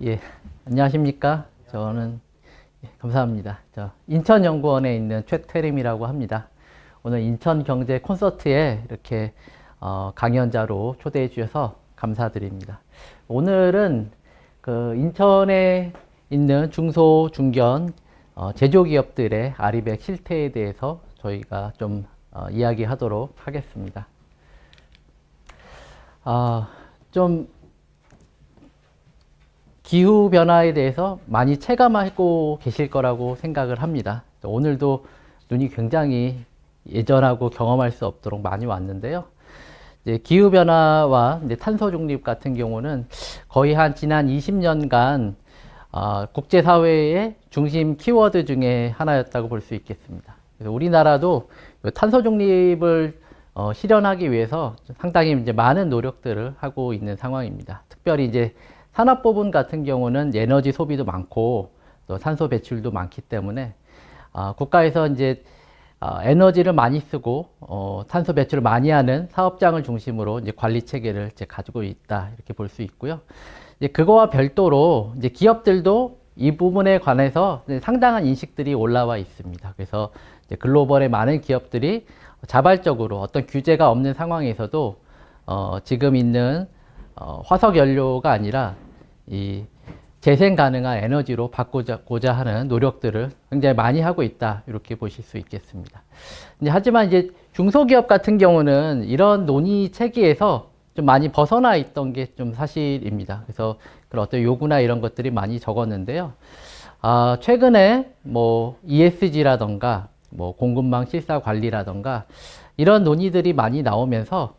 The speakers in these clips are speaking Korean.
예, 안녕하십니까. 저는, 감사합니다. 인천연구원에 있는 최태림이라고 합니다. 오늘 인천경제 콘서트에 이렇게 강연자로 초대해 주셔서 감사드립니다. 오늘은 그 인천에 있는 중소, 중견 제조기업들의 아리백 실태에 대해서 저희가 좀 이야기하도록 하겠습니다. 좀 기후변화에 대해서 많이 체감하고 계실 거라고 생각을 합니다. 오늘도 눈이 굉장히 예전하고 경험할 수 없도록 많이 왔는데요. 이제 기후변화와 이제 탄소 중립 같은 경우는 거의 한 지난 20년간 국제사회의 중심 키워드 중에 하나였다고 볼 수 있겠습니다. 그래서 우리나라도 탄소 중립을 실현하기 위해서 상당히 이제 많은 노력들을 하고 있는 상황입니다. 특별히 이제 산업 부분 같은 경우는 에너지 소비도 많고 또 탄소 배출도 많기 때문에 국가에서 이제 에너지를 많이 쓰고 탄소 배출을 많이 하는 사업장을 중심으로 이제 관리 체계를 이제 가지고 있다 이렇게 볼 수 있고요. 이제 그거와 별도로 이제 기업들도 이 부분에 관해서 상당한 인식들이 올라와 있습니다. 그래서 이제 글로벌의 많은 기업들이 자발적으로 어떤 규제가 없는 상황에서도 지금 있는 화석 연료가 아니라 이 재생 가능한 에너지로 바꾸고자 하는 노력들을 굉장히 많이 하고 있다 이렇게 보실 수 있겠습니다. 하지만 이제 중소기업 같은 경우는 이런 논의 체계에서 좀 많이 벗어나 있던 게 좀 사실입니다. 그래서 그런 어떤 요구나 이런 것들이 많이 적었는데요. 최근에 뭐 ESG라던가 뭐 공급망 실사 관리라던가 이런 논의들이 많이 나오면서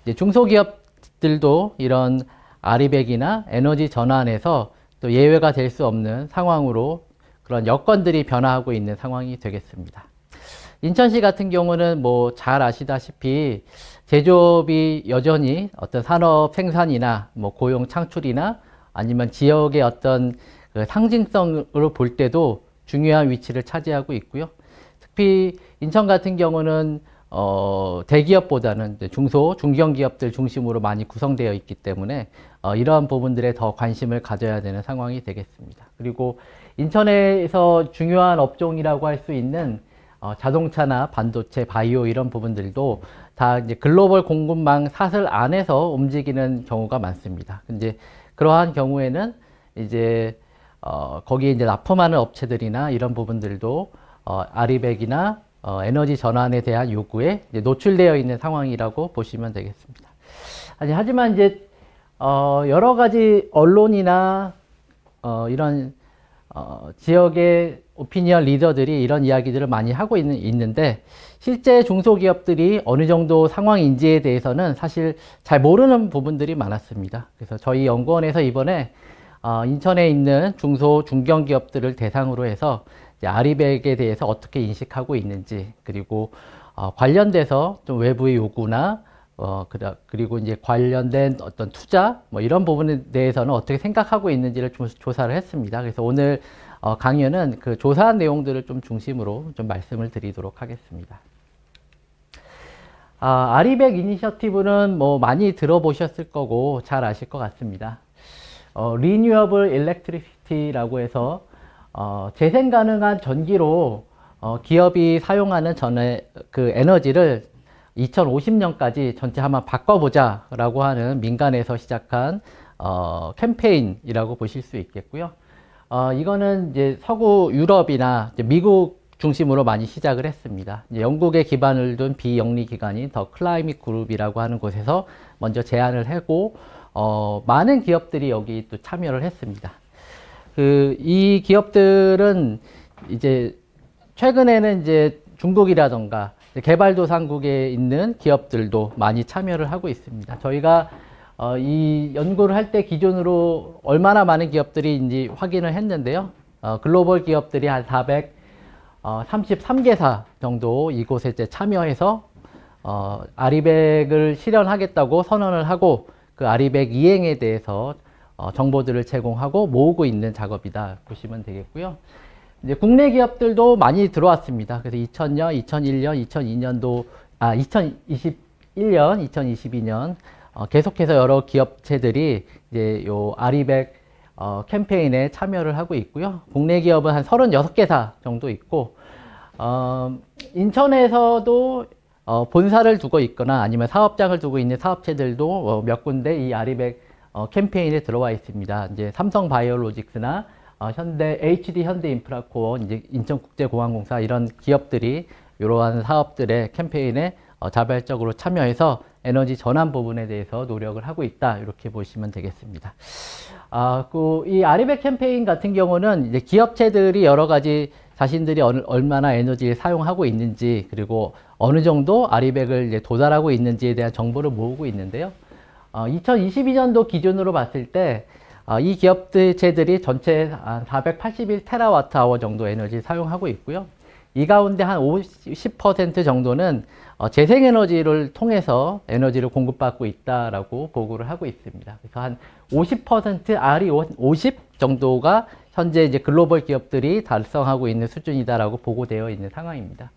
이제 중소기업들도 이런 아리백이나 에너지 전환에서 또 예외가 될 수 없는 상황으로 그런 여건들이 변화하고 있는 상황이 되겠습니다. 인천시 같은 경우는 뭐 잘 아시다시피 제조업이 여전히 어떤 산업 생산이나 뭐 고용 창출이나 아니면 지역의 어떤 그 상징성으로 볼 때도 중요한 위치를 차지하고 있고요. 특히 인천 같은 경우는 대기업보다는 중소, 중견기업들 중심으로 많이 구성되어 있기 때문에 이러한 부분들에 더 관심을 가져야 되는 상황이 되겠습니다. 그리고 인천에서 중요한 업종이라고 할 수 있는 자동차나 반도체, 바이오 이런 부분들도 다 이제 글로벌 공급망 사슬 안에서 움직이는 경우가 많습니다. 근데 그러한 경우에는 이제 거기에 이제 납품하는 업체들이나 이런 부분들도 아리백이나 에너지 전환에 대한 요구에 이제 노출되어 있는 상황이라고 보시면 되겠습니다. 하지만 이제 여러 가지 언론이나 이런 지역의 오피니언 리더들이 이런 이야기들을 많이 하고 있는데 실제 중소기업들이 어느 정도 상황인지에 대해서는 사실 잘 모르는 부분들이 많았습니다. 그래서 저희 연구원에서 이번에 인천에 있는 중소, 중견기업들을 대상으로 해서 아리백에 대해서 어떻게 인식하고 있는지, 그리고 관련돼서 좀 외부의 요구나 그리고 이제 관련된 어떤 투자 뭐 이런 부분에 대해서는 어떻게 생각하고 있는지를 좀 조사를 했습니다. 그래서 오늘 강연은 그 조사한 내용들을 좀 중심으로 좀 말씀을 드리도록 하겠습니다. 아리백 이니셔티브는 뭐 많이 들어보셨을 거고 잘 아실 것 같습니다. Renewable Electricity라고 해서 재생 가능한 전기로 기업이 사용하는 그 에너지를 2050년까지 전체 한번 바꿔보자 라고 하는 민간에서 시작한 캠페인이라고 보실 수 있겠고요. 이거는 이제 서구 유럽이나 이제 미국 중심으로 많이 시작을 했습니다. 이제 영국에 기반을 둔 비영리 기관인 더 클라이밋 그룹이라고 하는 곳에서 먼저 제안을 하고 많은 기업들이 여기 또 참여를 했습니다. 이 기업들은 이제 최근에는 이제 중국이라던가 개발도상국에 있는 기업들도 많이 참여를 하고 있습니다. 저희가 이 연구를 할 때 기준으로 얼마나 많은 기업들이 확인을 했는데요. 글로벌 기업들이 한 433개사 정도 이곳에 이제 참여해서 아리백을 실현하겠다고 선언을 하고 그 아리백 이행에 대해서 정보들을 제공하고 모으고 있는 작업이다 보시면 되겠고요. 이제 국내 기업들도 많이 들어왔습니다. 그래서 2000년, 2001년, 2002년도, 2021년, 2022년 계속해서 여러 기업체들이 이제 요 아리백 캠페인에 참여를 하고 있고요. 국내 기업은 한 36개사 정도 있고, 인천에서도 본사를 두고 있거나 아니면 사업장을 두고 있는 사업체들도 몇 군데 이 아리백 캠페인에 들어와 있습니다. 이제 삼성 바이오로직스나 현대 HD 현대인프라코어, 이제 인천국제공항공사 이런 기업들이 이러한 사업들의 캠페인에 자발적으로 참여해서 에너지 전환 부분에 대해서 노력을 하고 있다, 이렇게 보시면 되겠습니다. 이 아리백 캠페인 같은 경우는 이제 기업체들이 여러 가지 자신들이 얼마나 에너지를 사용하고 있는지, 그리고 어느 정도 아리백을 이제 도달하고 있는지에 대한 정보를 모으고 있는데요. 2022년도 기준으로 봤을 때 이 기업체들이 전체 한 481TWh 정도 에너지 사용하고 있고요. 이 가운데 한 50% 정도는 재생에너지를 통해서 에너지를 공급받고 있다라고 보고를 하고 있습니다. 그래서 한 50% RE50 정도가 현재 이제 글로벌 기업들이 달성하고 있는 수준이다라고 보고되어 있는 상황입니다.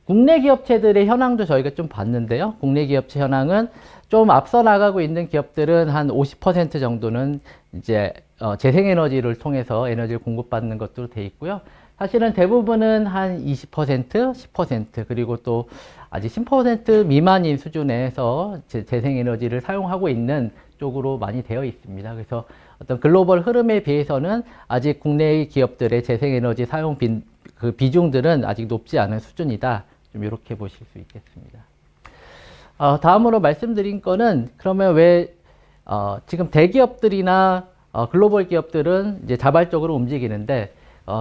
국내 기업체들의 현황도 저희가 좀 봤는데요. 국내 기업체 현황은 좀 앞서 나가고 있는 기업들은 한 50% 정도는 이제 재생에너지를 통해서 에너지를 공급받는 것으로 되어 있고요. 사실은 대부분은 한 20%, 10%, 그리고 또 아직 10% 미만인 수준에서 재생에너지를 사용하고 있는 쪽으로 많이 되어 있습니다. 그래서 어떤 글로벌 흐름에 비해서는 아직 국내의 기업들의 재생에너지 사용 비중들은 아직 높지 않은 수준이다. 좀 이렇게 보실 수 있겠습니다. 다음으로 말씀드린 거는, 그러면 왜 지금 대기업들이나 글로벌 기업들은 이제 자발적으로 움직이는데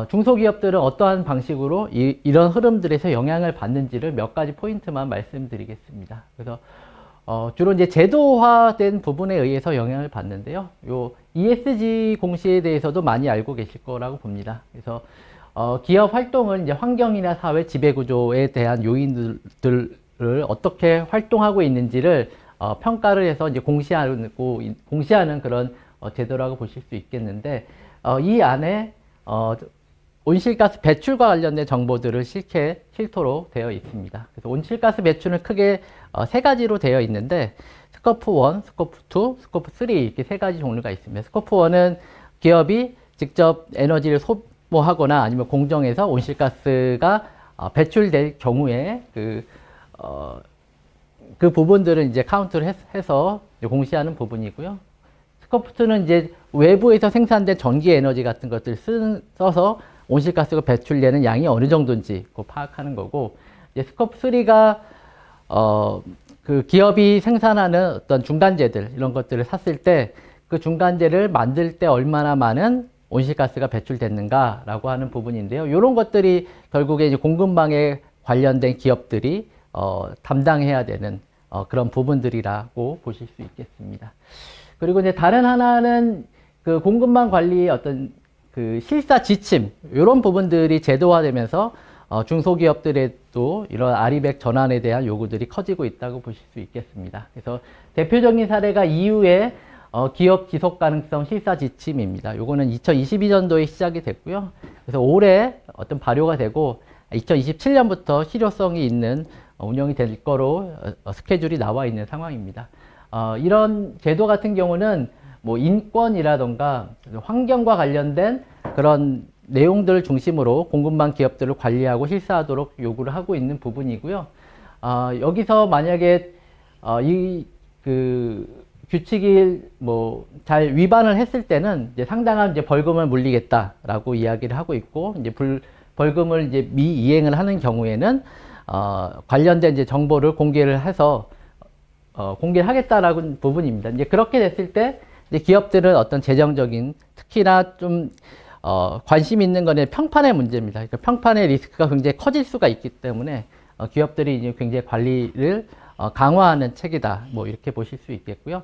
중소기업들은 어떠한 방식으로 이런 흐름들에서 영향을 받는지를 몇 가지 포인트만 말씀드리겠습니다. 그래서 주로 이제 제도화된 부분에 의해서 영향을 받는데요. 요 ESG 공시에 대해서도 많이 알고 계실 거라고 봅니다. 그래서 기업 활동은 이제 환경이나 사회 지배구조에 대한 요인들을 어떻게 활동하고 있는지를 평가를 해서 이제 공시하는 그런 제도라고 보실 수 있겠는데, 이 안에 온실가스 배출과 관련된 정보들을 실토록 되어 있습니다. 그래서 온실가스 배출은 크게 세 가지로 되어 있는데, 스코프 1, 스코프 2, 스코프 3 이렇게 세 가지 종류가 있습니다. 스코프 1은 기업이 직접 에너지를 소모하거나 아니면 공정에서 온실가스가 배출될 경우에 그 부분들은 이제 카운트를 해서 공시하는 부분이고요. 스코프 2는 이제 외부에서 생산된 전기 에너지 같은 것들을 써서 온실가스가 배출되는 양이 어느 정도인지 파악하는 거고, 이제 스코프 3가 그 기업이 생산하는 어떤 중간재들 이런 것들을 샀을 때 그 중간재를 만들 때 얼마나 많은 온실가스가 배출됐는가라고 하는 부분인데요. 이런 것들이 결국에 이제 공급망에 관련된 기업들이 담당해야 되는 그런 부분들이라고 보실 수 있겠습니다. 그리고 이제 다른 하나는 그 공급망 관리의 어떤 그 실사 지침, 이런 부분들이 제도화되면서 중소기업들에도 이런 아리백 전환에 대한 요구들이 커지고 있다고 보실 수 있겠습니다. 그래서 대표적인 사례가 EU의 기업 지속 가능성 실사 지침입니다. 요거는 2022년도에 시작이 됐고요. 그래서 올해 어떤 발효가 되고 2027년부터 실효성이 있는 운영이 될 거로 스케줄이 나와 있는 상황입니다. 이런 제도 같은 경우는 뭐 인권이라던가 환경과 관련된 그런 내용들을 중심으로 공급망 기업들을 관리하고 실사하도록 요구를 하고 있는 부분이고요. 여기서 만약에 그 규칙이 뭐 잘 위반을 했을 때는 이제 상당한 이제 벌금을 물리겠다라고 이야기를 하고 있고, 이제 벌금을 이제 미이행을 하는 경우에는 관련된 이제 정보를 공개를 해서 공개를 하겠다라는 부분입니다. 이제 그렇게 됐을 때 이제 기업들은 어떤 재정적인, 특히나 좀 관심 있는 거는 평판의 문제입니다. 그러니까 평판의 리스크가 굉장히 커질 수가 있기 때문에 기업들이 이제 굉장히 관리를 강화하는 책이다. 뭐 이렇게 보실 수 있겠고요.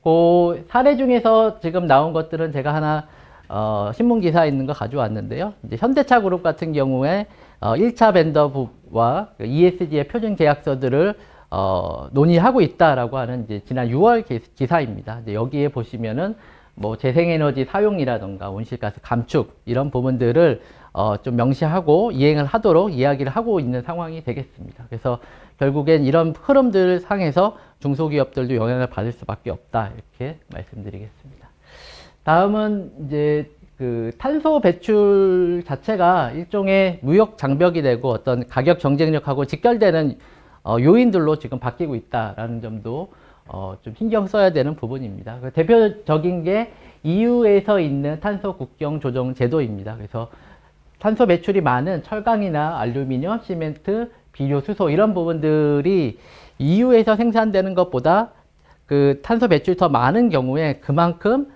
그 사례 중에서 지금 나온 것들은 제가 하나 신문 기사에 있는 거 가져왔는데요. 이제 현대차 그룹 같은 경우에 1차 벤더부와 ESG의 표준 계약서들을 논의하고 있다라고 하는 이제 지난 6월 기사입니다. 이제 여기에 보시면은 뭐 재생에너지 사용이라던가 온실가스 감축 이런 부분들을 좀 명시하고 이행을 하도록 이야기를 하고 있는 상황이 되겠습니다. 그래서 결국엔 이런 흐름들 상에서 중소기업들도 영향을 받을 수밖에 없다, 이렇게 말씀드리겠습니다. 다음은 이제 그 탄소 배출 자체가 일종의 무역 장벽이 되고 어떤 가격 경쟁력하고 직결되는 요인들로 지금 바뀌고 있다라는 점도 좀 신경 써야 되는 부분입니다. 대표적인 게 EU에서 있는 탄소 국경 조정 제도입니다. 그래서 탄소 배출이 많은 철강이나 알루미늄, 시멘트, 비료, 수소 이런 부분들이 EU에서 생산되는 것보다 그 탄소 배출이 더 많은 경우에 그만큼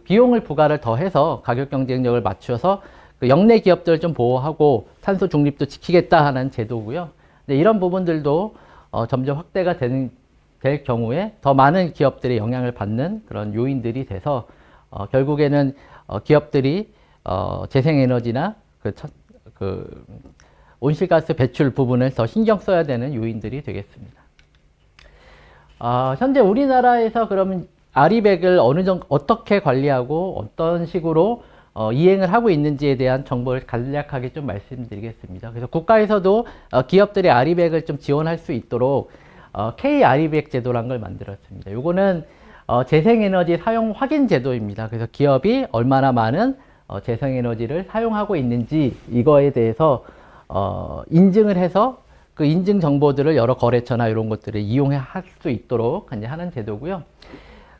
비용을 부과를 더해서 가격 경쟁력을 맞춰서 그 역내 기업들을 좀 보호하고 탄소 중립도 지키겠다 하는 제도고요. 근데 이런 부분들도 점점 확대가 될 경우에 더 많은 기업들의 영향을 받는 그런 요인들이 돼서 결국에는 기업들이 재생에너지나 온실가스 배출 부분을 더 신경 써야 되는 요인들이 되겠습니다. 현재 우리나라에서 그러면 아리백을 어떻게 관리하고 어떤 식으로 이행을 하고 있는지에 대한 정보를 간략하게 좀 말씀드리겠습니다. 그래서 국가에서도 기업들이 아리백을 좀 지원할 수 있도록 K 아리백 제도라는 걸 만들었습니다. 요거는 재생에너지 사용 확인 제도입니다. 그래서 기업이 얼마나 많은 재생에너지를 사용하고 있는지 이거에 대해서 인증을 해서 그 인증 정보들을 여러 거래처나 이런 것들을 이용할 수 있도록 하는 제도고요.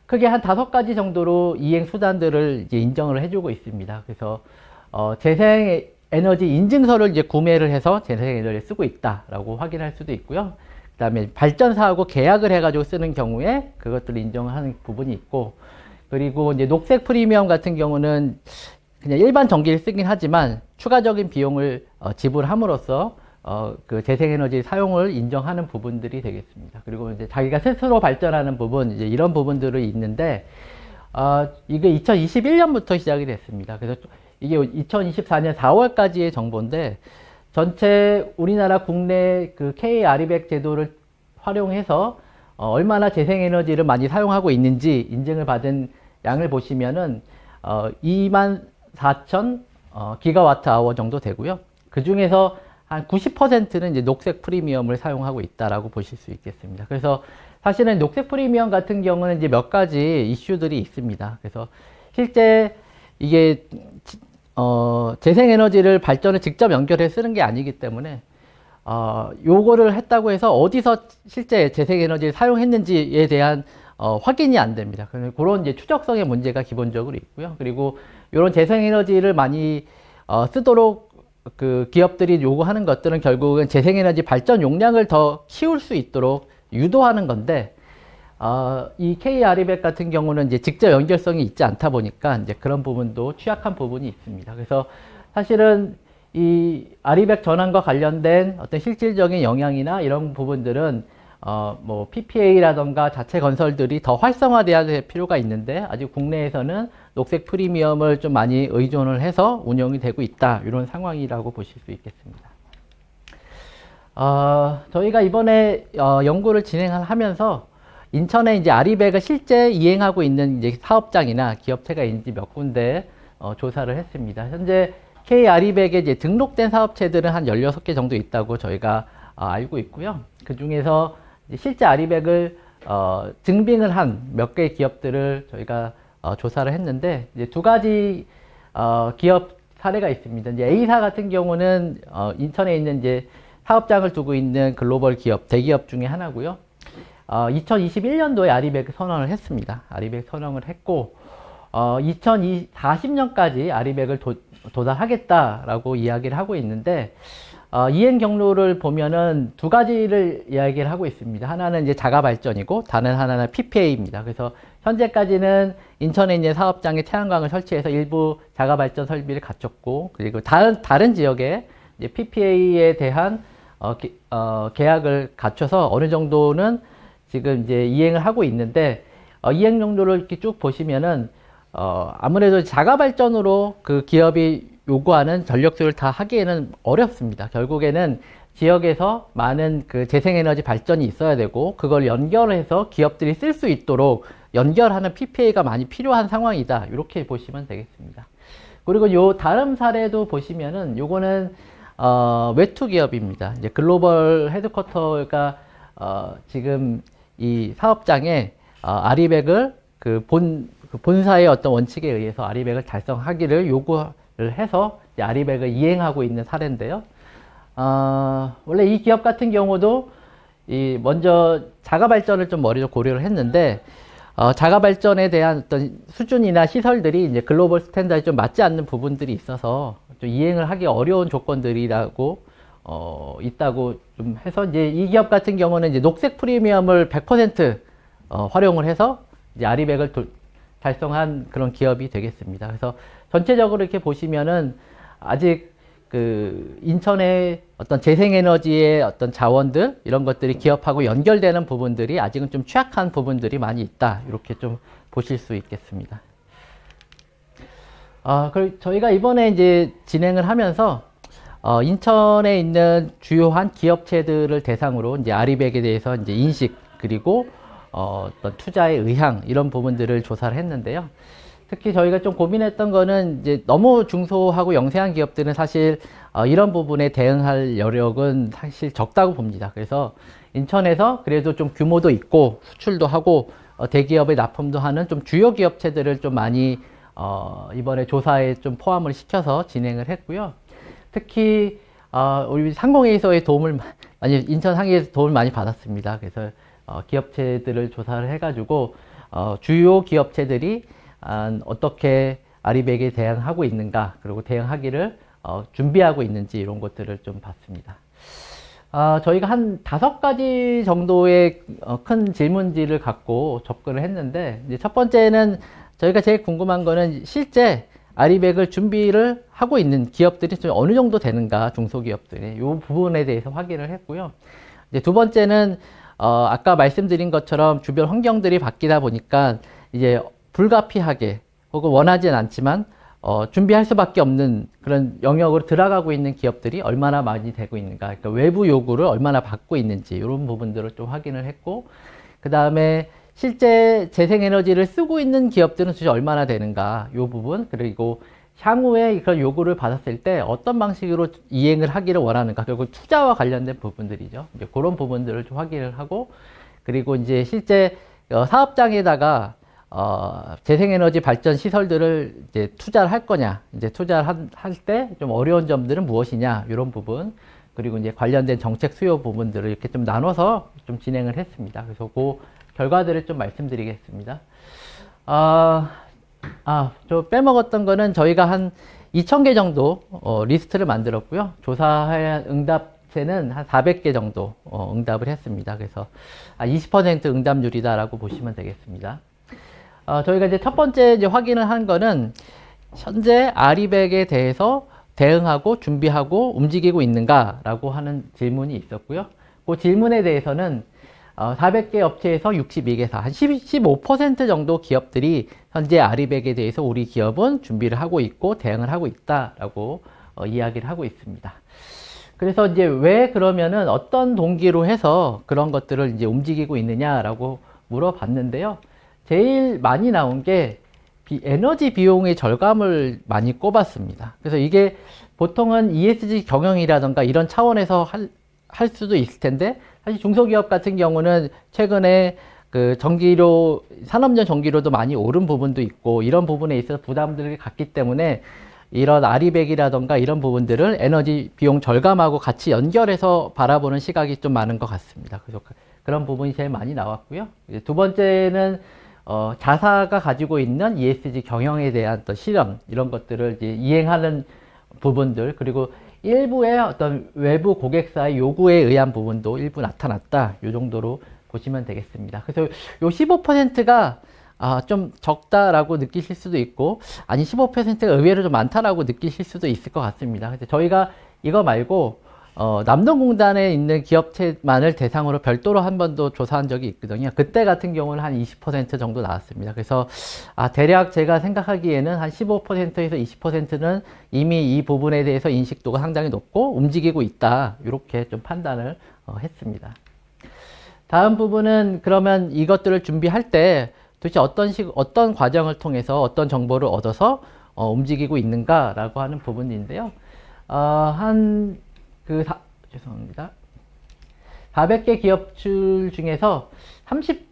크게 한 5가지 정도로 이행 수단들을 이제 인정을 해주고 있습니다. 그래서 재생에너지 인증서를 이제 구매를 해서 재생에너지를 쓰고 있다라고 확인할 수도 있고요. 그다음에 발전사하고 계약을 해가지고 쓰는 경우에 그것들을 인정하는 부분이 있고, 그리고 이제 녹색 프리미엄 같은 경우는 그냥 일반 전기를 쓰긴 하지만 추가적인 비용을 지불함으로써 그 재생에너지 사용을 인정하는 부분들이 되겠습니다. 그리고 이제 자기가 스스로 발전하는 부분, 이제 이런 부분들이 있는데, 이게 2021년부터 시작이 됐습니다. 그래서 이게 2024년 4월까지의 정보인데, 전체 우리나라 국내 그 K-아리백 제도를 활용해서 얼마나 재생에너지를 많이 사용하고 있는지 인증을 받은 양을 보시면은 24,000 기가와트 아워 정도 되고요. 그 중에서 한 90%는 이제 녹색 프리미엄을 사용하고 있다라고 보실 수 있겠습니다. 그래서 사실은 녹색 프리미엄 같은 경우는 이제 몇 가지 이슈들이 있습니다. 그래서 실제 이게 재생에너지를 발전을 직접 연결해 쓰는 게 아니기 때문에 요거를 했다고 해서 어디서 실제 재생에너지를 사용했는지에 대한 확인이 안 됩니다. 그런 이제 추적성의 문제가 기본적으로 있고요. 그리고 이런 재생에너지를 많이 쓰도록 그 기업들이 요구하는 것들은 결국은 재생에너지 발전 용량을 더 키울 수 있도록 유도하는 건데, 이 K-아리백 같은 경우는 이제 직접 연결성이 있지 않다 보니까 이제 그런 부분도 취약한 부분이 있습니다. 그래서 사실은 이 아리백 전환과 관련된 어떤 실질적인 영향이나 이런 부분들은 뭐 PPA라던가 자체 건설들이 더 활성화돼야 될 필요가 있는데, 아직 국내에서는 녹색 프리미엄을 좀 많이 의존을 해서 운영이 되고 있다, 이런 상황이라고 보실 수 있겠습니다. 저희가 이번에 연구를 진행하면서 인천에 이제 아리백을 실제 이행하고 있는 이제 사업장이나 기업체가 있는지 몇 군데 조사를 했습니다. 현재 K-아리백에 이제 등록된 사업체들은 한 16개 정도 있다고 저희가 알고 있고요. 그 중에서 실제 아리백을 증빙을 한 몇 개의 기업들을 저희가 조사를 했는데, 이제 2가지 기업 사례가 있습니다. 이제 A사 같은 경우는 인천에 있는 이제 사업장을 두고 있는 글로벌 기업, 대기업 중에 하나고요. 2021년도에 아리백 선언을 했습니다. 아리백 선언을 했고, 2040년까지 아리백을 도달하겠다라고 이야기를 하고 있는데, 이행 경로를 보면은 2가지를 이야기를 하고 있습니다. 하나는 이제 자가 발전이고, 다른 하나는 PPA입니다. 그래서 현재까지는 인천에 있는 사업장에 태양광을 설치해서 일부 자가 발전 설비를 갖췄고, 그리고 다른 지역에 이제 PPA에 대한 계약을 갖춰서 어느 정도는 지금 이제 이행을 하고 있는데, 이행 정도를 이렇게 쭉 보시면은 아무래도 자가 발전으로 그 기업이 요구하는 전력수를 다 하기에는 어렵습니다. 결국에는 지역에서 많은 그 재생에너지 발전이 있어야 되고, 그걸 연결해서 기업들이 쓸 수 있도록 연결하는 PPA가 많이 필요한 상황이다, 이렇게 보시면 되겠습니다. 그리고 요 다음 사례도 보시면은 요거는 외투 기업입니다. 이제 글로벌 헤드쿼터가 지금 이 사업장에 아리백을 그 본사의 어떤 원칙에 의해서 아리백을 달성하기를 요구를 해서 이제 아리백을 이행하고 있는 사례인데요. 원래 이 기업 같은 경우도 먼저 자가 발전을 좀 머리로 고려를 했는데, 자가 발전에 대한 어떤 수준이나 시설들이 이제 글로벌 스탠다드에 좀 맞지 않는 부분들이 있어서 좀 이행을 하기 어려운 조건들이라고 있다고 좀 해서, 이제 이 기업 같은 경우는 이제 녹색 프리미엄을 100% 활용을 해서 이제 아리백을 달성한 그런 기업이 되겠습니다. 그래서 전체적으로 이렇게 보시면은 아직 그 인천의 어떤 재생에너지의 어떤 자원들 이런 것들이 기업하고 연결되는 부분들이 아직은 좀 취약한 부분들이 많이 있다, 이렇게 좀 보실 수 있겠습니다. 그리고 저희가 이번에 이제 진행을 하면서 인천에 있는 주요한 기업체들을 대상으로 이제 아리백에 대해서 이제 인식, 그리고 어떤 투자의 의향, 이런 부분들을 조사를 했는데요. 특히 저희가 좀 고민했던 거는, 이제 너무 중소하고 영세한 기업들은 사실 이런 부분에 대응할 여력은 사실 적다고 봅니다. 그래서 인천에서 그래도 좀 규모도 있고 수출도 하고 대기업에 납품도 하는 좀 주요 기업체들을 좀 많이 이번에 조사에 좀 포함을 시켜서 진행을 했고요. 특히 우리 상공회의소의 도움을 많이, 인천 상계에서 도움을 많이 받았습니다. 그래서 기업체들을 조사를 해가지고 주요 기업체들이 어떻게 아리백에 대응하고 있는가, 그리고 대응하기를 준비하고 있는지, 이런 것들을 좀 봤습니다. 저희가 한 5가지 정도의 큰 질문지를 갖고 접근을 했는데, 이제 첫 번째는 저희가 제일 궁금한 거는 실제 아리백을 준비를 하고 있는 기업들이 좀 어느 정도 되는가, 중소기업들이 이 부분에 대해서 확인을 했고요. 이제 두 번째는 아까 말씀드린 것처럼 주변 환경들이 바뀌다 보니까 이제 불가피하게 혹은 원하진 않지만 준비할 수밖에 없는 그런 영역으로 들어가고 있는 기업들이 얼마나 많이 되고 있는가, 그러니까 외부 요구를 얼마나 받고 있는지, 이런 부분들을 좀 확인을 했고, 그 다음에 실제 재생에너지를 쓰고 있는 기업들은 도대체 얼마나 되는가, 이 부분, 그리고 향후에 그런 요구를 받았을 때 어떤 방식으로 이행을 하기를 원하는가, 결국 투자와 관련된 부분들이죠. 이제 그런 부분들을 좀 확인을 하고, 그리고 이제 실제 사업장에다가 재생에너지 발전 시설들을 이제 투자를 할 거냐, 이제 투자를 할 때 좀 어려운 점들은 무엇이냐, 이런 부분, 그리고 이제 관련된 정책 수요 부분들을 이렇게 좀 나눠서 좀 진행을 했습니다. 그래서 그 결과들을 좀 말씀드리겠습니다. 저 빼먹었던 거는 저희가 한 2,000개 정도 리스트를 만들었고요. 조사한 응답체는 한 400개 정도 응답을 했습니다. 그래서 20% 응답률이다라고 보시면 되겠습니다. 저희가 이제 첫 번째 이제 확인을 한 거는 현재 아리백에 대해서 대응하고 준비하고 움직이고 있는가라고 하는 질문이 있었고요. 그 질문에 대해서는 400개 업체에서 62개사, 한 15% 정도 기업들이 현재 아리백에 대해서 우리 기업은 준비를 하고 있고 대응을 하고 있다라고 이야기를 하고 있습니다. 그래서 이제 왜 그러면은 어떤 동기로 해서 그런 것들을 이제 움직이고 있느냐라고 물어봤는데요. 제일 많이 나온 게 에너지 비용의 절감을 많이 꼽았습니다. 그래서 이게 보통은 ESG 경영이라던가 이런 차원에서 할 수도 있을 텐데, 사실 중소기업 같은 경우는 최근에 그 전기료, 산업용 전기료도 많이 오른 부분도 있고, 이런 부분에 있어서 부담들이 갔기 때문에 이런 아리백이라던가 이런 부분들을 에너지 비용 절감하고 같이 연결해서 바라보는 시각이 좀 많은 것 같습니다. 그래서 그런 부분이 제일 많이 나왔고요. 이제 두 번째는 자사가 가지고 있는 ESG 경영에 대한 또 실현, 이런 것들을 이제 이행하는 부분들, 그리고 일부의 어떤 외부 고객사의 요구에 의한 부분도 일부 나타났다, 이 정도로 보시면 되겠습니다. 그래서 요 15%가 좀 적다라고 느끼실 수도 있고, 아니 15%가 의외로 좀 많다라고 느끼실 수도 있을 것 같습니다. 그래서 저희가 이거 말고 남동공단에 있는 기업체만을 대상으로 별도로 한 번도 조사한 적이 있거든요. 그때 같은 경우는 한 20% 정도 나왔습니다. 그래서 대략 제가 생각하기에는 한 15%에서 20%는 이미 이 부분에 대해서 인식도가 상당히 높고 움직이고 있다, 이렇게 좀 판단을 했습니다. 다음 부분은 그러면 이것들을 준비할 때 도대체 어떤 과정을 통해서 어떤 정보를 얻어서 움직이고 있는가라고 하는 부분인데요. 죄송합니다. 400개 기업들 중에서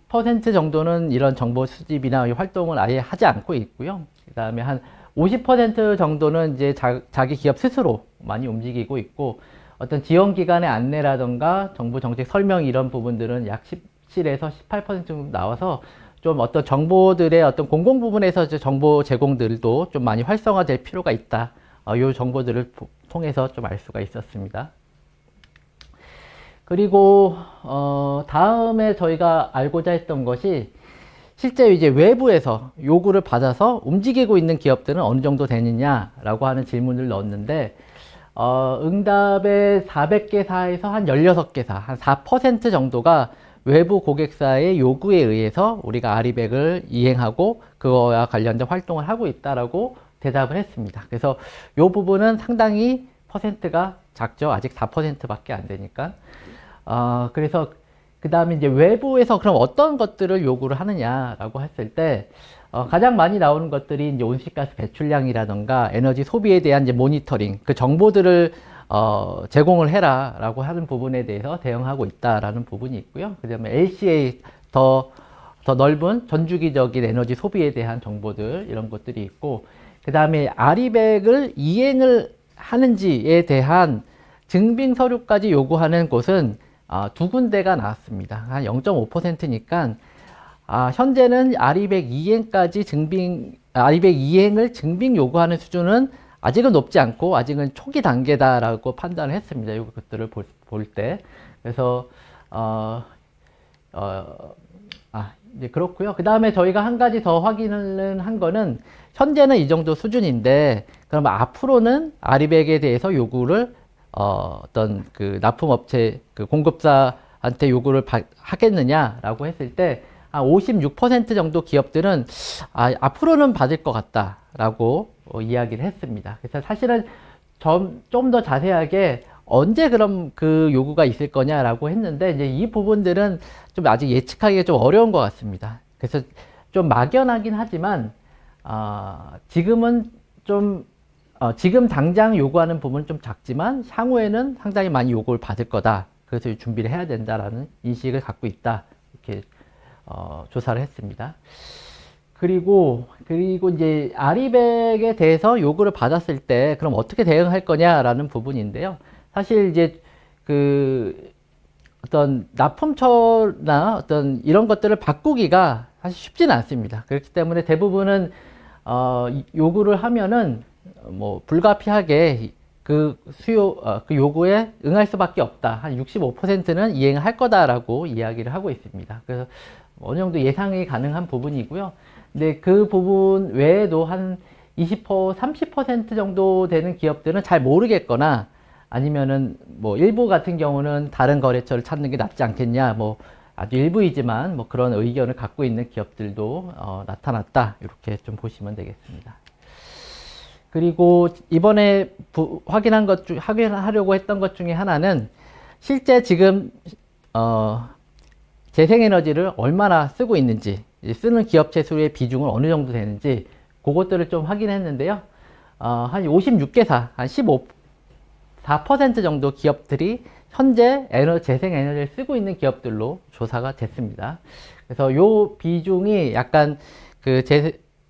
30% 정도는 이런 정보 수집이나 활동을 아예 하지 않고 있고요. 그 다음에 한 50% 정도는 이제 자기 기업 스스로 많이 움직이고 있고, 어떤 지원기관의 안내라던가 정부 정책 설명 이런 부분들은 약 17에서 18% 정도 나와서 좀 어떤 정보들의 어떤 공공 부분에서 정보 제공들도 좀 많이 활성화될 필요가 있다. 이 정보들을 통해서 좀 알 수가 있었습니다. 그리고 다음에 저희가 알고자 했던 것이 실제 이제 외부에서 요구를 받아서 움직이고 있는 기업들은 어느 정도 되느냐라고 하는 질문을 넣었는데, 응답의 400개사에서 한 16개사, 한 4% 정도가 외부 고객사의 요구에 의해서 우리가 아리백을 이행하고 그거와 관련된 활동을 하고 있다라고 대답을 했습니다. 그래서 이 부분은 상당히 퍼센트가 작죠. 아직 4%밖에 안 되니까. 그래서 그 다음에 이제 외부에서 그럼 어떤 것들을 요구를 하느냐라고 했을 때, 가장 많이 나오는 것들이 이제 온실가스 배출량이라던가 에너지 소비에 대한 이제 모니터링, 그 정보들을 제공을 해라라고 하는 부분에 대해서 대응하고 있다라는 부분이 있고요. 그 다음에 LCA 더 넓은 전주기적인 에너지 소비에 대한 정보들 이런 것들이 있고, 그 다음에 아리백을 이행을 하는지에 대한 증빙 서류까지 요구하는 곳은 두 군데가 나왔습니다. 한 0.5%니까 현재는 아리백 이행을 증빙 요구하는 수준은 아직은 높지 않고 아직은 초기 단계다라고 판단을 했습니다. 이것들을 볼 때. 그래서 이제 그렇고요. 그 다음에 저희가 한 가지 더 확인을 한 거는, 현재는 이 정도 수준인데 그럼 앞으로는 아리백에 대해서 요구를 어떤 그 납품업체 그 공급사한테 요구를 하겠느냐라고 했을 때 한 56% 정도 기업들은 앞으로는 받을 것 같다라고 이야기를 했습니다. 그래서 사실은 좀 더 자세하게 언제 그럼 그 요구가 있을 거냐라고 했는데, 이제 이 부분들은 좀 아직 예측하기가 좀 어려운 것 같습니다. 그래서 좀 막연하긴 하지만 지금은 좀 지금 당장 요구하는 부분은 좀 작지만 향후에는 상당히 많이 요구를 받을 거다. 그래서 준비를 해야 된다라는 인식을 갖고 있다. 이렇게 조사를 했습니다. 그리고 이제 아리백에 대해서 요구를 받았을 때 그럼 어떻게 대응할 거냐라는 부분인데요. 사실 이제 그 어떤 납품처나 어떤 이런 것들을 바꾸기가 사실 쉽지는 않습니다. 그렇기 때문에 대부분은 요구를 하면은 뭐 불가피하게 그 요구에 응할 수밖에 없다. 한 65%는 이행할 거다라고 이야기를 하고 있습니다. 그래서 어느 정도 예상이 가능한 부분이고요. 근데 그 부분 외에도 한 20%, 30% 정도 되는 기업들은 잘 모르겠거나, 아니면은 뭐 일부 같은 경우는 다른 거래처를 찾는 게 낫지 않겠냐, 뭐 아주 일부이지만 뭐 그런 의견을 갖고 있는 기업들도 나타났다. 이렇게 좀 보시면 되겠습니다. 그리고 이번에 확인하려고 했던 것 중에 하나는, 실제 지금 재생에너지를 얼마나 쓰고 있는지, 쓰는 기업체 수의 비중은 어느 정도 되는지 그것들을 좀 확인했는데요. 한 56개사, 한 4% 정도 기업들이 현재 재생에너지를 쓰고 있는 기업들로 조사가 됐습니다. 그래서 이 비중이 약간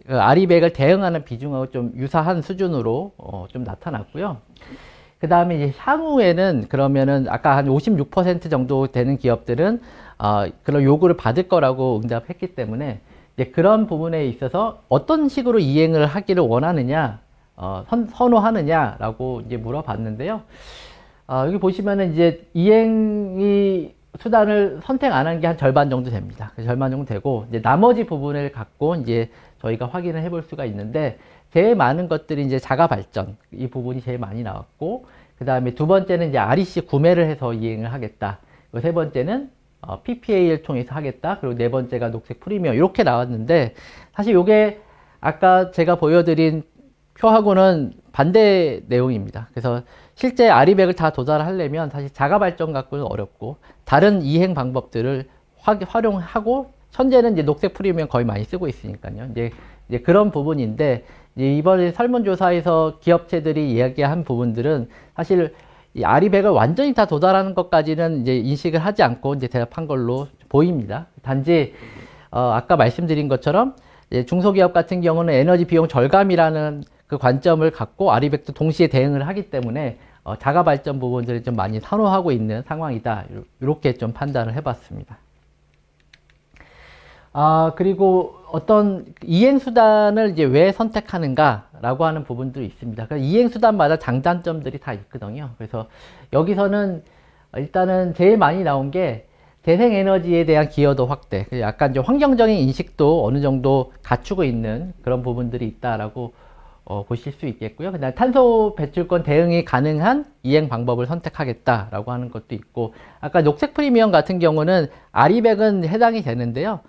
아리백을 대응하는 비중하고 좀 유사한 수준으로 좀 나타났고요. 그 다음에 이제 향후에는 그러면은 아까 한 56% 정도 되는 기업들은 그런 요구를 받을 거라고 응답했기 때문에, 이제 그런 부분에 있어서 어떤 식으로 이행을 하기를 원하느냐, 선호하느냐라고 이제 물어봤는데요. 여기 보시면은 이제 이행이 수단을 선택 안 한 게 한 절반 정도 됩니다. 절반 정도 되고, 이제 나머지 부분을 갖고 이제 저희가 확인을 해볼 수가 있는데, 제일 많은 것들이 이제 자가 발전, 이 부분이 제일 많이 나왔고, 그 다음에 두 번째는 이제 REC 구매를 해서 이행을 하겠다. 세 번째는 PPA를 통해서 하겠다. 그리고 네 번째가 녹색 프리미엄, 이렇게 나왔는데, 사실 이게 아까 제가 보여드린 표하고는 반대 내용입니다. 그래서 실제 아리백을 다 도달하려면 사실 자가 발전 갖고는 어렵고, 다른 이행 방법들을 활용하고, 현재는 이제 녹색 프리미엄 거의 많이 쓰고 있으니까요. 이제 그런 부분인데, 이번에 설문조사에서 기업체들이 이야기한 부분들은 사실 이 아리백을 완전히 다 도달하는 것까지는 이제 인식을 하지 않고 이제 대답한 걸로 보입니다. 단지 아까 말씀드린 것처럼 중소기업 같은 경우는 에너지 비용 절감이라는 그 관점을 갖고 아리백도 동시에 대응을 하기 때문에 자가 발전 부분들을 좀 많이 선호하고 있는 상황이다. 이렇게 좀 판단을 해봤습니다. 그리고 어떤 이행수단을 이제 왜 선택하는가라고 하는 부분도 있습니다. 그러니까 이행수단마다 장단점들이 다 있거든요. 그래서 여기서는 일단은 제일 많이 나온 게 재생에너지에 대한 기여도 확대. 약간 좀 환경적인 인식도 어느 정도 갖추고 있는 그런 부분들이 있다라고 보실 수 있겠고요. 그다음 탄소 배출권 대응이 가능한 이행 방법을 선택하겠다라고 하는 것도 있고, 아까 녹색 프리미엄 같은 경우는 아리백은 해당이 되는데요.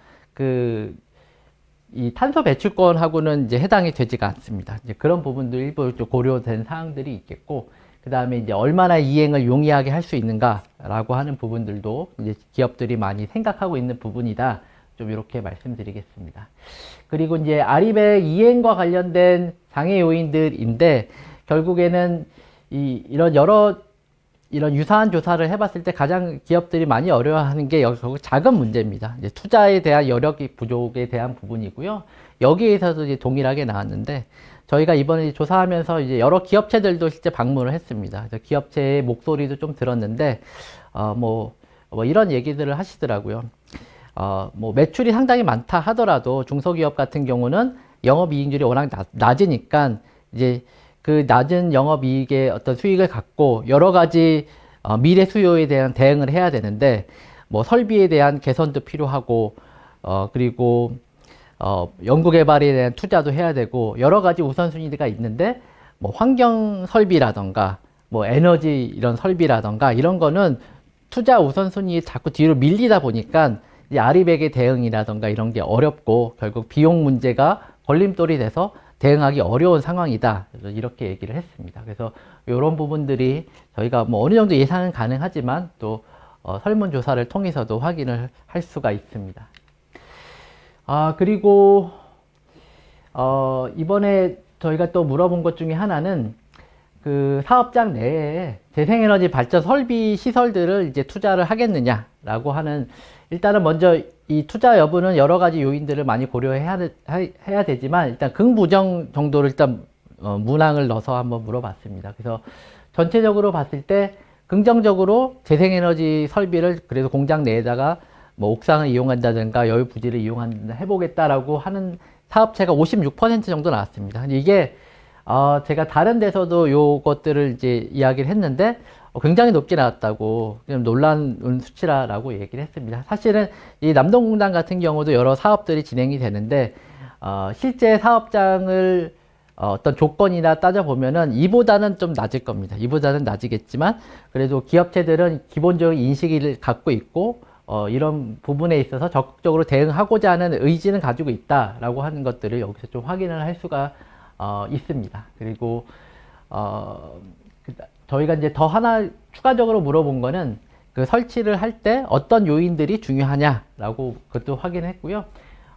이 탄소 배출권하고는 이제 해당이 되지가 않습니다. 이제 그런 부분도 일부 고려된 사항들이 있겠고, 그 다음에 이제 얼마나 이행을 용이하게 할 수 있는가라고 하는 부분들도 이제 기업들이 많이 생각하고 있는 부분이다. 좀 이렇게 말씀드리겠습니다. 그리고 이제 아리백 이행과 관련된 장애 요인들인데, 결국에는 이런 유사한 조사를 해봤을 때 가장 기업들이 많이 어려워하는 게 결국 자금 문제입니다. 이제 투자에 대한 여력이 부족에 대한 부분이고요. 여기에서도 이제 동일하게 나왔는데, 저희가 이번에 조사하면서 이제 여러 기업체들도 실제 방문을 했습니다. 그래서 기업체의 목소리도 좀 들었는데, 뭐 이런 얘기들을 하시더라고요. 뭐 매출이 상당히 많다 하더라도 중소기업 같은 경우는 영업이익률이 워낙 낮으니까 이제 그 낮은 영업이익의 어떤 수익을 갖고 여러 가지 미래 수요에 대한 대응을 해야 되는데, 뭐 설비에 대한 개선도 필요하고, 그리고 연구개발에 대한 투자도 해야 되고, 여러 가지 우선순위가 있는데, 뭐 환경 설비라던가, 뭐 에너지 이런 설비라던가, 이런 거는 투자 우선순위에 자꾸 뒤로 밀리다 보니까, 이 아리백의 대응이라던가 이런 게 어렵고, 결국 비용 문제가 걸림돌이 돼서 대응하기 어려운 상황이다. 그래서 이렇게 얘기를 했습니다. 그래서 이런 부분들이 저희가 뭐 어느 정도 예상은 가능하지만 또 설문조사를 통해서도 확인을 할 수가 있습니다. 그리고 이번에 저희가 또 물어본 것 중에 하나는 그 사업장 내에 재생에너지 발전 설비 시설들을 이제 투자를 하겠느냐라고 하는, 일단은 먼저 이 투자 여부는 여러 가지 요인들을 많이 고려해야 되지만, 일단 긍부정 정도를 일단 문항을 넣어서 한번 물어봤습니다. 그래서 전체적으로 봤을 때 긍정적으로 재생에너지 설비를 그래도 공장 내에다가 뭐 옥상을 이용한다든가 여유 부지를 이용한다 해보겠다라고 하는 사업체가 56% 정도 나왔습니다. 이게 제가 다른 데서도 요것들을 이제 이야기를 했는데 굉장히 높게 나왔다고 좀 놀라운 수치라고 얘기를 했습니다. 사실은 이 남동공단 같은 경우도 여러 사업들이 진행이 되는데 실제 사업장을 어떤 조건이나 따져보면은 이보다는 좀 낮을 겁니다. 이보다는 낮이겠지만 그래도 기업체들은 기본적인 인식을 갖고 있고 이런 부분에 있어서 적극적으로 대응하고자 하는 의지는 가지고 있다라고 하는 것들을 여기서 좀 확인을 할 수가 있습니다. 그리고 저희가 이제 더 하나 추가적으로 물어본 거는 그 설치를 할 때 어떤 요인들이 중요하냐라고 그것도 확인했고요.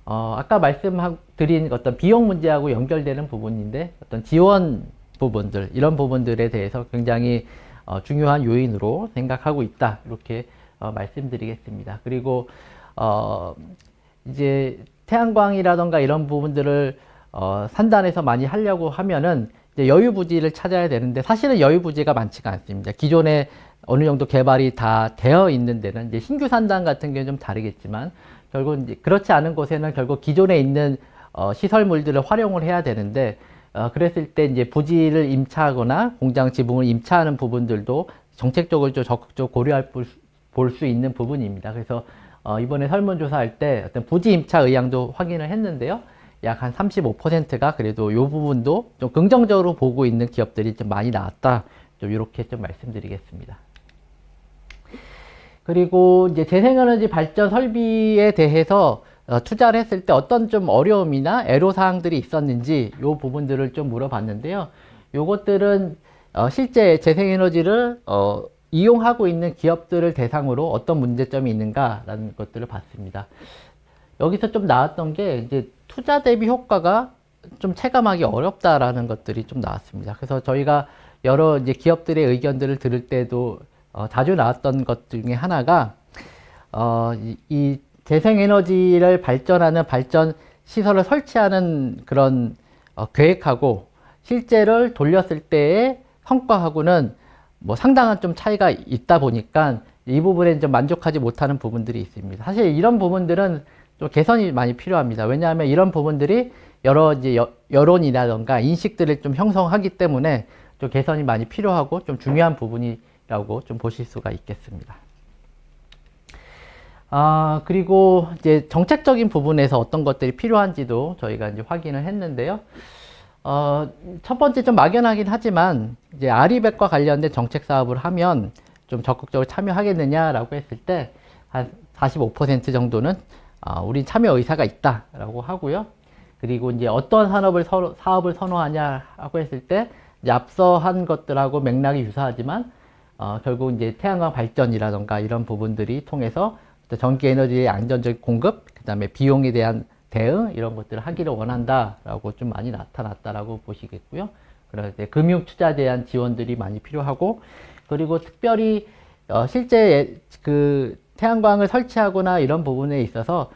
아까 말씀드린 어떤 비용 문제하고 연결되는 부분인데 어떤 지원 부분들, 이런 부분들에 대해서 굉장히 중요한 요인으로 생각하고 있다. 이렇게 말씀드리겠습니다. 그리고 이제 태양광이라던가 이런 부분들을 산단에서 많이 하려고 하면은 이제 여유 부지를 찾아야 되는데 사실은 여유 부지가 많지가 않습니다. 기존에 어느 정도 개발이 다 되어 있는 데는 이제 신규 산단 같은 경우는 좀 다르겠지만 결국 이제 그렇지 않은 곳에는 결국 기존에 있는 시설물들을 활용을 해야 되는데 그랬을 때 이제 부지를 임차하거나 공장 지붕을 임차하는 부분들도 정책적으로 좀 적극적으로 고려할 볼 수 있는 부분입니다. 그래서 이번에 설문조사할 때 어떤 부지 임차 의향도 확인을 했는데요. 약 한 35%가 그래도 이 부분도 좀 긍정적으로 보고 있는 기업들이 좀 많이 나왔다. 좀 이렇게 좀 말씀드리겠습니다. 그리고 이제 재생에너지 발전 설비에 대해서 투자를 했을 때 어떤 좀 어려움이나 애로사항들이 있었는지 이 부분들을 좀 물어봤는데요. 요것들은 실제 재생에너지를 이용하고 있는 기업들을 대상으로 어떤 문제점이 있는가라는 것들을 봤습니다. 여기서 좀 나왔던 게 이제 투자 대비 효과가 좀 체감하기 어렵다라는 것들이 좀 나왔습니다. 그래서 저희가 여러 이제 기업들의 의견들을 들을 때도 자주 나왔던 것 중에 하나가 이 재생에너지를 발전하는 발전 시설을 설치하는 그런 계획하고 실제를 돌렸을 때의 성과하고는 뭐 상당한 좀 차이가 있다 보니까 이 부분에 좀 만족하지 못하는 부분들이 있습니다. 사실 이런 부분들은 좀 개선이 많이 필요합니다. 왜냐하면 이런 부분들이 여러 이제 여론이라던가 인식들을 좀 형성하기 때문에 좀 개선이 많이 필요하고 좀 중요한 부분이라고 좀 보실 수가 있겠습니다. 그리고 이제 정책적인 부분에서 어떤 것들이 필요한지도 저희가 이제 확인을 했는데요. 첫 번째 좀 막연하긴 하지만 이제 아리백과 관련된 정책 사업을 하면 좀 적극적으로 참여하겠느냐라고 했을 때 한 45% 정도는 우린 참여 의사가 있다라고 하고요. 그리고 이제 어떤 사업을 선호하냐라고 했을 때 이제 앞서 한 것들하고 맥락이 유사하지만 결국 이제 태양광 발전이라던가 이런 부분들이 통해서 전기 에너지의 안전적 공급, 그 다음에 비용에 대한 대응 이런 것들을 하기를 원한다라고 좀 많이 나타났다라고 보시겠고요. 그럴 때 금융 투자에 대한 지원들이 많이 필요하고, 그리고 특별히 실제 그 태양광을 설치하거나 이런 부분에 있어서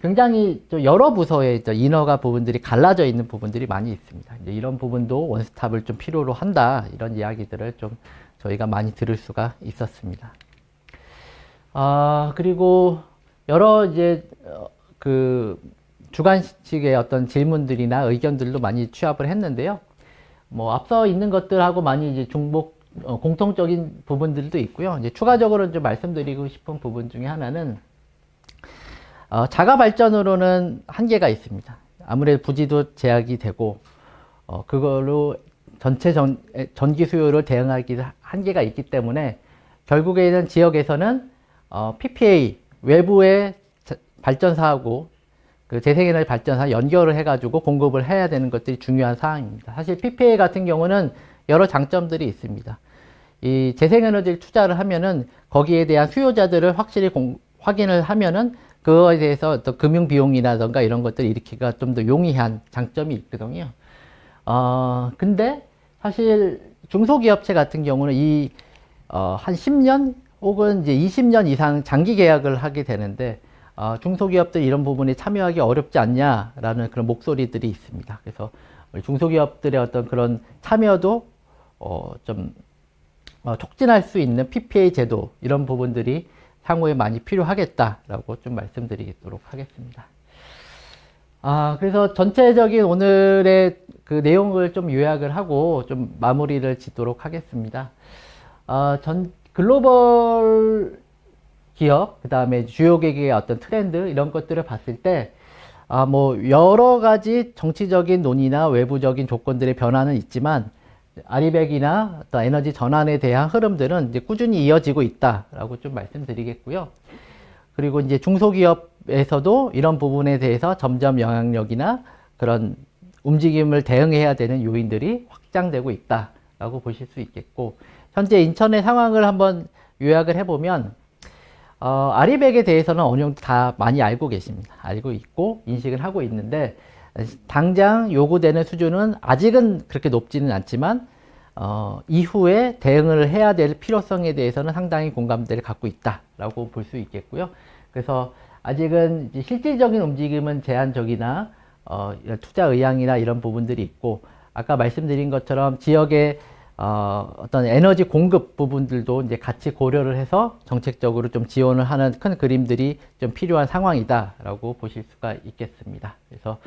굉장히 좀 여러 부서의 인허가 부분들이 갈라져 있는 부분들이 많이 있습니다. 이제 이런 부분도 원스톱을 좀 필요로 한다, 이런 이야기들을 좀 저희가 많이 들을 수가 있었습니다. 그리고 여러 이제 그 주관식의 어떤 질문들이나 의견들도 많이 취합을 했는데요. 뭐 앞서 있는 것들하고 많이 이제 공통적인 부분들도 있고요. 이제 추가적으로 좀 말씀드리고 싶은 부분 중에 하나는 자가 발전으로는 한계가 있습니다. 아무래도 부지도 제약이 되고 그걸로 전체 전기 수요를 대응하기 한계가 있기 때문에 결국에는 지역에서는 PPA 외부의 발전사하고 그 재생에너지 발전사 연결을 해가지고 공급을 해야 되는 것들이 중요한 사항입니다. 사실 PPA 같은 경우는 여러 장점들이 있습니다. 이 재생에너지를 투자를 하면은 거기에 대한 수요자들을 확실히 확인을 하면은 그거에 대해서 어떤 금융 비용이라던가 이런 것들을 일으키기가 좀 더 용이한 장점이 있거든요. 근데 사실 중소기업체 같은 경우는 한 10년 혹은 이제 20년 이상 장기 계약을 하게 되는데 중소기업들이 이런 부분에 참여하기 어렵지 않냐라는 그런 목소리들이 있습니다. 그래서 중소기업들의 어떤 그런 참여도 좀 촉진할 수 있는 PPA 제도 이런 부분들이 향후에 많이 필요하겠다라고 좀 말씀드리도록 하겠습니다. 그래서 전체적인 오늘의 그 내용을 좀 요약을 하고 좀 마무리를 짓도록 하겠습니다. 글로벌 기업, 그 다음에 주요 기업의 어떤 트렌드, 이런 것들을 봤을 때, 뭐, 여러 가지 정치적인 논의나 외부적인 조건들의 변화는 있지만, 아리백이나 어떤 에너지 전환에 대한 흐름들은 이제 꾸준히 이어지고 있다라고 좀 말씀드리겠고요. 그리고 이제 중소기업에서도 이런 부분에 대해서 점점 영향력이나 그런 움직임을 대응해야 되는 요인들이 확장되고 있다라고 보실 수 있겠고, 현재 인천의 상황을 한번 요약을 해보면, 아리백에 대해서는 어느 정도 다 많이 알고 계십니다. 알고 있고 인식을 하고 있는데 당장 요구되는 수준은 아직은 그렇게 높지는 않지만 이후에 대응을 해야 될 필요성에 대해서는 상당히 공감대를 갖고 있다라고 볼 수 있겠고요. 그래서 아직은 실질적인 움직임은 제한적이나 투자 의향이나 이런 부분들이 있고, 아까 말씀드린 것처럼 지역의 어떤 에너지 공급 부분들도 이제 같이 고려를 해서 정책적으로 좀 지원을 하는 큰 그림들이 좀 필요한 상황이다라고 보실 수가 있겠습니다. 그래서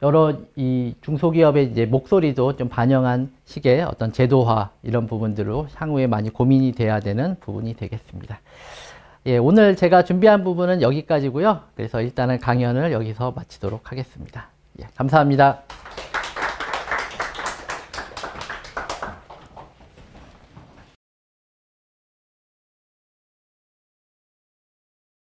여러 이 중소기업의 이제 목소리도 좀 반영한 식의 어떤 제도화 이런 부분들로 향후에 많이 고민이 돼야 되는 부분이 되겠습니다. 예, 오늘 제가 준비한 부분은 여기까지고요. 그래서 일단은 강연을 여기서 마치도록 하겠습니다. 예, 감사합니다.